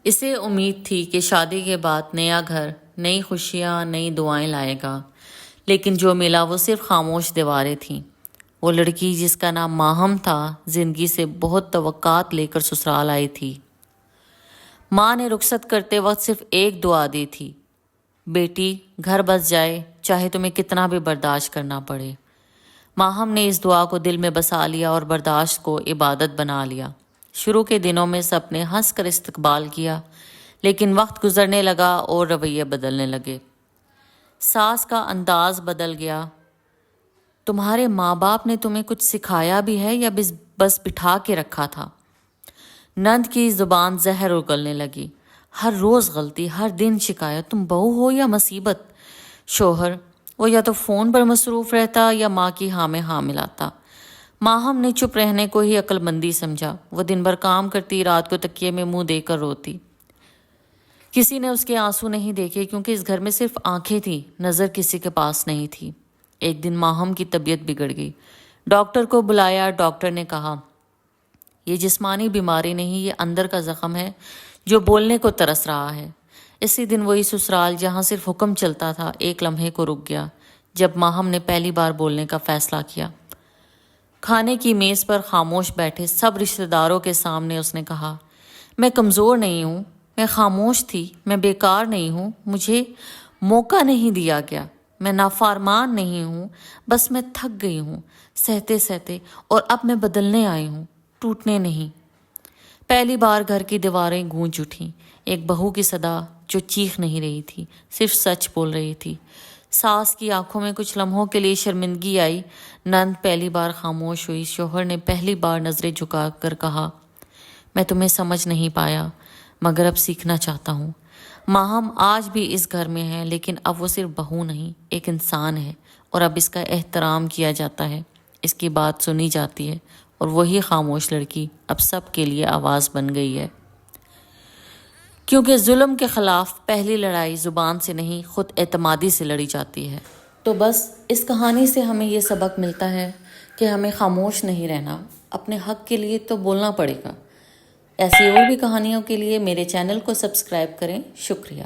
اسے امید تھی کہ شادی کے بعد نیا گھر، نئی خوشیاں، نئی دعائیں لائے گا، لیکن جو ملا وہ صرف خاموش دیواریں تھیں۔ وہ لڑکی جس کا نام ماہم تھا، زندگی سے بہت توقعات لے کر سسرال آئی تھی۔ ماں نے رخصت کرتے وقت صرف ایک دعا دی تھی، بیٹی گھر بس جائے، چاہے تمہیں کتنا بھی برداشت کرنا پڑے۔ ماہم نے اس دعا کو دل میں بسا لیا اور برداشت کو عبادت بنا لیا۔ شروع کے دنوں میں سب نے ہنس کر استقبال کیا، لیکن وقت گزرنے لگا اور رویے بدلنے لگے۔ ساس کا انداز بدل گیا۔ تمہارے ماں باپ نے تمہیں کچھ سکھایا بھی ہے یا بس بٹھا کے رکھا تھا؟ نند کی زبان زہر اگلنے لگی۔ ہر روز غلطی، ہر دن شکایت، تم بہو ہو یا مصیبت؟ شوہر، وہ یا تو فون پر مصروف رہتا یا ماں کی ہاں میں ہاں ملاتا۔ ماہم نے چپ رہنے کو ہی عقل مندی سمجھا۔ وہ دن بھر کام کرتی، رات کو تکیے میں منہ دے کر روتی۔ کسی نے اس کے آنسو نہیں دیکھے کیونکہ اس گھر میں صرف آنکھیں تھیں، نظر کسی کے پاس نہیں تھی۔ ایک دن ماہم کی طبیعت بگڑ گئی۔ ڈاکٹر کو بلایا۔ ڈاکٹر نے کہا، یہ جسمانی بیماری نہیں، یہ اندر کا زخم ہے جو بولنے کو ترس رہا ہے۔ اسی دن وہی سسرال جہاں صرف حکم چلتا تھا ایک لمحے کو رک گیا جب ماہم نے پہلی بار بولنے کا فیصلہ کیا۔ کھانے کی میز پر خاموش بیٹھے سب رشتہ داروں کے سامنے اس نے کہا، میں کمزور نہیں ہوں، میں خاموش تھی، میں بیکار نہیں ہوں، مجھے موقع نہیں دیا گیا، میں نافرمان نہیں ہوں، بس میں تھک گئی ہوں سہتے سہتے، اور اب میں بدلنے آئی ہوں، ٹوٹنے نہیں۔ پہلی بار گھر کی دیواریں گونج اٹھیں۔ ایک بہو کی صدا جو چیخ نہیں رہی تھی، صرف سچ بول رہی تھی۔ ساس کی آنکھوں میں کچھ لمحوں کے لیے شرمندگی آئی۔ نند پہلی بار خاموش ہوئی۔ شوہر نے پہلی بار نظریں جھکا کر کہا، میں تمہیں سمجھ نہیں پایا مگر اب سیکھنا چاہتا ہوں۔ ماہم آج بھی اس گھر میں ہے، لیکن اب وہ صرف بہو نہیں، ایک انسان ہے، اور اب اس کا احترام کیا جاتا ہے، اس کی بات سنی جاتی ہے، اور وہی خاموش لڑکی اب سب کے لیے آواز بن گئی ہے۔ کیونکہ ظلم کے خلاف پہلی لڑائی زبان سے نہیں، خود اعتمادی سے لڑی جاتی ہے۔ تو بس اس کہانی سے ہمیں یہ سبق ملتا ہے کہ ہمیں خاموش نہیں رہنا، اپنے حق کے لیے تو بولنا پڑے گا۔ ایسی اور بھی کہانیوں کے لیے میرے چینل کو سبسکرائب کریں۔ شکریہ۔